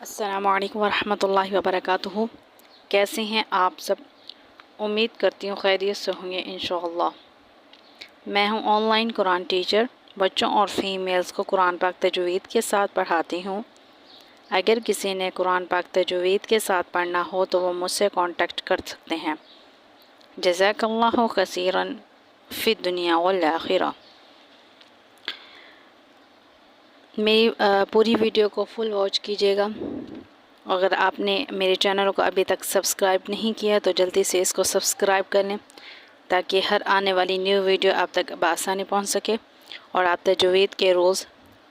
السلام علیکم ورحمۃ اللہ وبرکاتہ۔ کیسے ہیں آپ سب؟ امید کرتی ہوں خیریت سے ہوں گے انشاءاللہ۔ میں ہوں آن لائن قرآن ٹیچر، بچوں اور فیمیلز کو قرآن پاک تجوید کے ساتھ پڑھاتی ہوں۔ اگر کسی نے قرآن پاک تجوید کے ساتھ پڑھنا ہو تو وہ مجھ سے کانٹیکٹ کر سکتے ہیں۔ جزاک اللہ کثیرا فی الدنیا والآخرہ۔ میری پوری ویڈیو کو فل واچ کیجیے گا۔ اگر آپ نے میرے چینل کو ابھی تک سبسکرائب نہیں کیا تو جلدی سے اس کو سبسکرائب کر لیں تاکہ ہر آنے والی نیو ویڈیو آپ تک بآسانی پہنچ سکے اور آپ تجوید کے رولز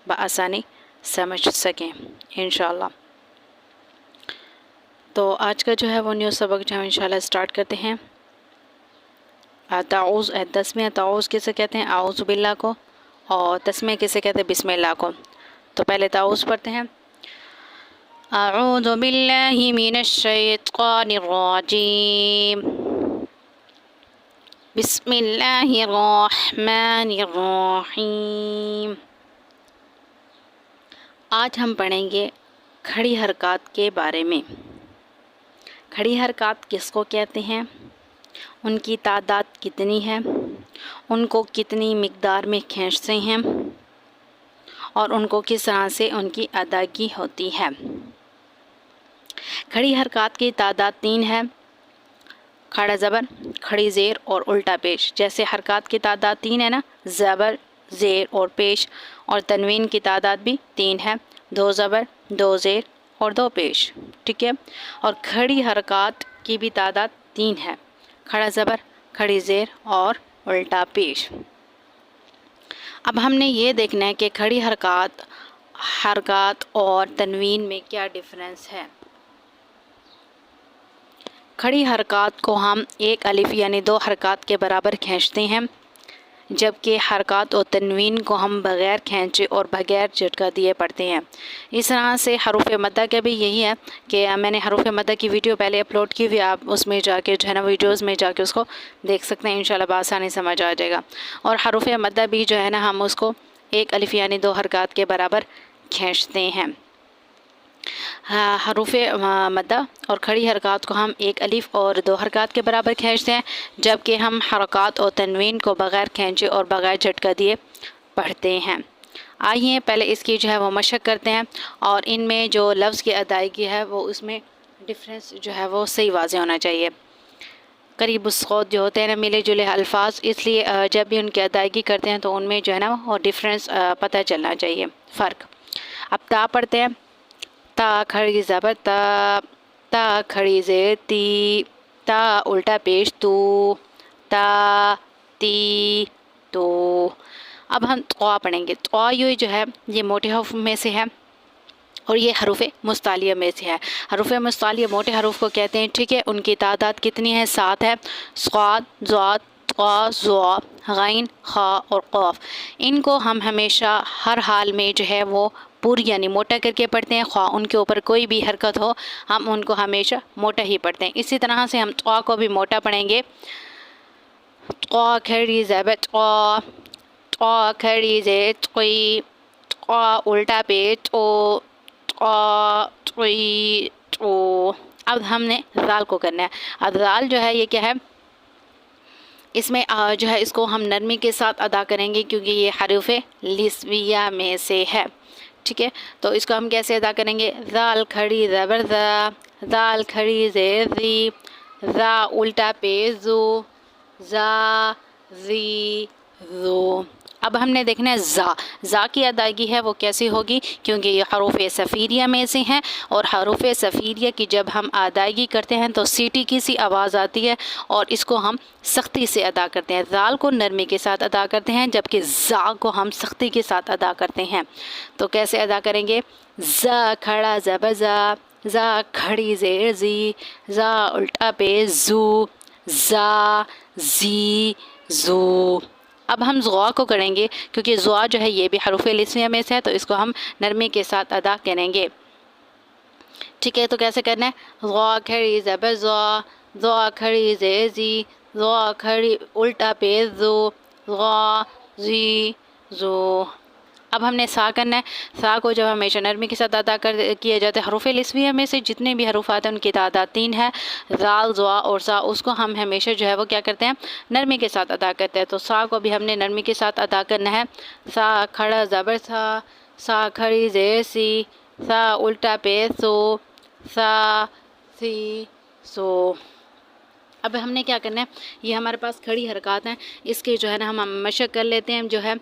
بآسانی سمجھ سکیں انشاءاللہ۔ تو آج کا جو ہے وہ نیو سبق جو ہم انشاءاللہ اسٹارٹ کرتے ہیں۔ تعوذ، تسمیہ تعوذ کسے کہتے ہیں؟ اعوذ باللہ کو، اور تسمیہ کسے کہتے ہیں؟ بسم اللہ کو۔ تو پہلے تعوذ پڑھتے ہیں۔ اعوذ باللہ من الشیطان الرجیم، بسم اللہ الرحمن الرحیم۔ آج ہم پڑھیں گے کھڑی حرکات کے بارے میں۔ کھڑی حرکات کس کو کہتے ہیں؟ ان کی تعداد کتنی ہے؟ ان کو کتنی مقدار میں کھینچتے ہیں اور ان کو کس طرح سے ان کی ادائیگی ہوتی ہے؟ کھڑی حرکات کی تعداد 3 ہے: کھڑا زبر، کھڑی زیر اور الٹا پیش۔ جیسے حرکات کی تعداد 3 ہے نا، زبر، زیر اور پیش، اور تنوین کی تعداد بھی 3 ہے: 2 زبر، 2 زیر اور 2 پیش، ٹھیک ہے؟ اور کھڑی حرکات کی بھی تعداد 3 ہے: کھڑا زبر، کھڑی زیر اور الٹا پیش۔ اب ہم نے یہ دیکھنا ہے کہ کھڑی حرکات اور تنوین میں کیا ڈفرینس ہے۔ کھڑی حرکات کو ہم ایک الف یعنی 2 حرکات کے برابر کھینچتے ہیں، جبکہ حرکات اور تنوین کو ہم بغیر کھینچے اور بغیر جھٹکا دیے پڑھتے ہیں۔ اس طرح سے حروف مدہ کا بھی یہی ہے کہ میں نے حروف مدہ کی ویڈیو پہلے اپلوڈ کی ہوئی، آپ اس میں جا کے جو ہے نا ویڈیوز میں جا کے اس کو دیکھ سکتے ہیں، انشاءاللہ بآسانی سمجھ آ جائے گا۔ اور حروف مدہ بھی جو ہے نا ہم اس کو ایک الف یعنی 2 حرکات کے برابر کھینچتے ہیں۔ حروف مدہ اور کھڑی حرکات کو ہم ایک الف اور 2 حرکات کے برابر کھینچتے ہیں، جبکہ ہم حرکات اور تنوین کو بغیر کھینچے اور بغیر جھٹکا دیے پڑھتے ہیں۔ آئیے پہلے اس کی جو ہے وہ مشق کرتے ہیں، اور ان میں جو لفظ کی ادائیگی ہے وہ اس میں ڈفرینس جو ہے وہ صحیح واضح ہونا چاہیے۔ قریب الصوت جو ہوتے ہیں نا، ملے جلے الفاظ، اس لیے جب بھی ان کی ادائیگی کرتے ہیں تو ان میں جو ہے نا وہ ڈفرینس پتہ چلنا چاہیے، فرق۔ اب تا پڑھتے ہیں۔ تا کھڑی زبر تا، تا کھڑی زیر تی، تا الٹا پیش تو، تا تی تو۔ اب ہم طا پڑھیں گے۔ طا یہ جو ہے یہ موٹے حروف میں سے ہے اور یہ حروف مستعلیہ میں سے ہے۔ حروف مستعلیہ موٹے حروف کو کہتے ہیں، ٹھیک ہے؟ ان کی تعداد کتنی ہے؟ 7 ہے: صاد، ضاد، طا، ظا، غین، خا اور قاف۔ ان کو ہم ہمیشہ ہر حال میں جو ہے وہ پوری یعنی موٹا کر کے پڑھتے ہیں، خواہ ان کے اوپر کوئی بھی حرکت ہو ہم ان کو ہمیشہ موٹا ہی پڑھتے ہیں۔ اسی طرح سے ہم طا کو بھی موٹا پڑھیں گے۔ طا کھڑی زبر طا، طا کھڑی زیر طی، طا الٹا پیش تو، طا طی تو۔ اب ہم نے ذال کو کرنا ہے۔ اب ذال جو ہے یہ کیا ہے؟ اس میں جو ہے اس کو ہم نرمی کے ساتھ ادا کریں گے کیونکہ یہ حروف لسویہ میں سے ہے، ٹھیک ہے؟ تو اس کو ہم کیسے ادا کریں گے؟ ذال کھڑی زبر ذا، ذال کھڑی زیر ذی، ذا الٹا پیش ذو، ذا ذی ذو۔ اب ہم نے دیکھنا ہے زا۔ زا کی ادائیگی ہے وہ کیسی ہوگی؟ کیونکہ یہ حروف صفیریہ میں سے ہیں، اور حروف صفیریہ کی جب ہم ادائیگی کرتے ہیں تو سیٹی کی سی آواز آتی ہے اور اس کو ہم سختی سے ادا کرتے ہیں۔ ذال کو نرمی کے ساتھ ادا کرتے ہیں جبکہ زا کو ہم سختی کے ساتھ ادا کرتے ہیں۔ تو کیسے ادا کریں گے؟ زا کھڑا زبر زا، زا کھڑی زیر زی، زا الٹا پیش زو، زا زی زو۔ اب ہم زوا کو کریں گے کیونکہ زوا جو ہے یہ بھی حروف لسویہ میں سے ہے، تو اس کو ہم نرمی کے ساتھ ادا کریں گے، ٹھیک ہے؟ تو کیسے کرنا ہے؟ زوا کھڑی زبر زوا، زوا کھڑی زیر زی، زوا کھڑی الٹا پیش زو، زا زی زو۔ اب ہم نے سا کرنا ہے. سا کو جب ہمیشہ نرمی کے ساتھ ادا کیا جاتا ہے. حروف نسویہ میں سے جتنے بھی حروف آتے ہیں ان کی تعداد 3 ہے. زال، زوا اور سا، اس کو ہم ہمیشہ جو ہے وہ کیا کرتے ہیں، نرمی کے ساتھ ادا کرتے ہیں. تو سا کو بھی ہم نے نرمی کے ساتھ ادا کرنا ہے. سا کھڑا زبر سا، سا کھڑی زیر سی، سا الٹا پیش سو، سا سی سو. اب ہم نے کیا کرنا ہے، یہ ہمارے پاس کھڑی حرکات ہیں، اس کے جو ہے نا ہم مشق کر لیتے ہیں جو ہے،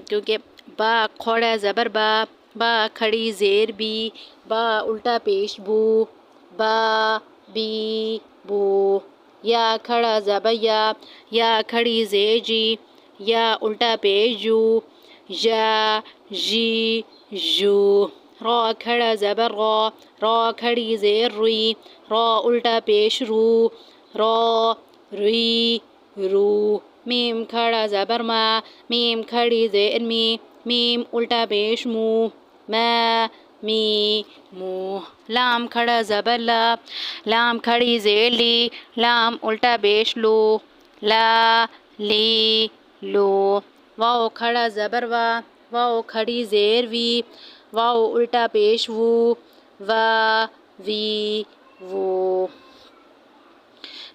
کیونکہ با کھوڑا زبر با، با کھڑی زیر بی، با الٹا پیش بو، با بی بو. یا کھڑا زبر یا کھڑی زیر جی، یا الٹا پیش جو، یا جی جو. را کھڑا زبر را کھڑی زیر روی، را الٹا پیش رو، را روی رو. میم کھڑا زبر ما، میم کھڑی زیر می، میم الٹا پیش مو، ما می مو. لام کھڑا زبر لا، لام کھڑی زیر لی، لام الٹا پیش لو، لا لی لو. واو کھڑا زبر وا، واو کھڑی زیر وی، واو الٹا پیش وو، وا وی وو.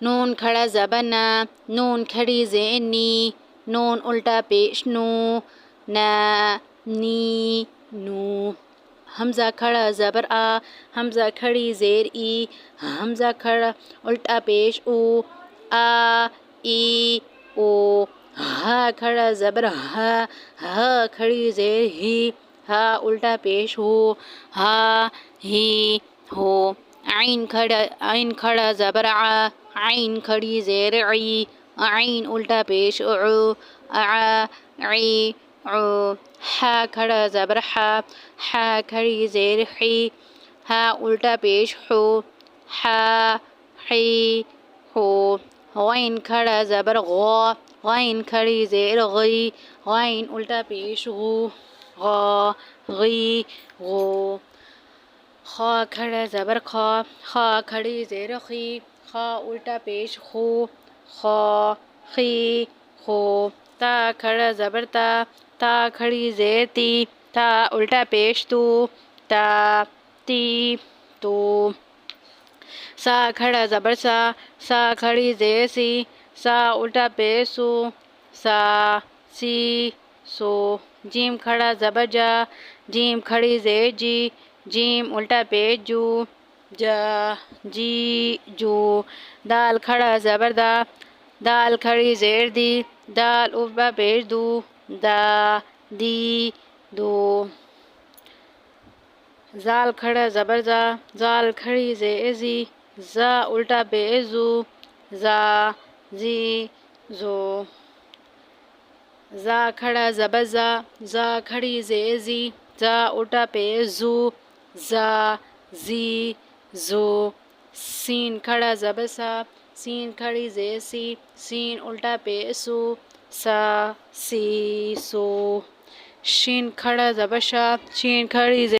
نون کھڑا زبر نا، نون کھڑی زیر نی، نون الٹا پیش نو، نا نی نو. حمزہ کھڑا زبر آ، حمزہ کھڑی زیر ای، حمزہ کھڑا الٹا پیش او، آ ای او. ہا کھڑا زبر ہا، ہا کھڑی زیر ہی، ہا الٹا پیش ہو، ہا ہی ہو. عین کھڑا زبر آ، عین کھڑی زیر عی، عین الٹا پیش عو، آ عی عو. حا کھڑا زبر حا، حا کھڑی زیر حی، ہا الٹا پیش حو، حا حی حو. غین کھڑا زبر غا، غین کھڑی زیر غی، غین الٹا پیش غو، غا غی غو. خا کھڑا زبر خا، خا کھڑی زیر خی، خا الٹا پیش خو، خا خی خو. تا کھڑا زبر تا، تا کھڑی زیر تی، تا الٹا پیش تو، تا تی تو. سا کھڑا زبر سا، سا کھڑی زیر سی، سا الٹا پیش سو، سا سی سو. جیم کھڑا زبر جا، جیم کھڑی زیر جی، جیم الٹا پیش جو، جا جی جو. دال کھڑا زبر دا، دال کھڑی زیر دی، دال الٹا پیش دو، دا دی دو. زال کھڑا زبر زا، زال کھڑی زیر زی، زا الٹا پیش زو، زا زی زو. زا کھڑا زبر زا، زا کھڑی زیر زی، زا الٹا پیش زو، زا زی زو. سین کھڑا زبر سا، سین کھڑی زیر سی، سین الٹا پیش سو، سا سی سو. شین کھڑا زبر شا، شین کھڑی زیر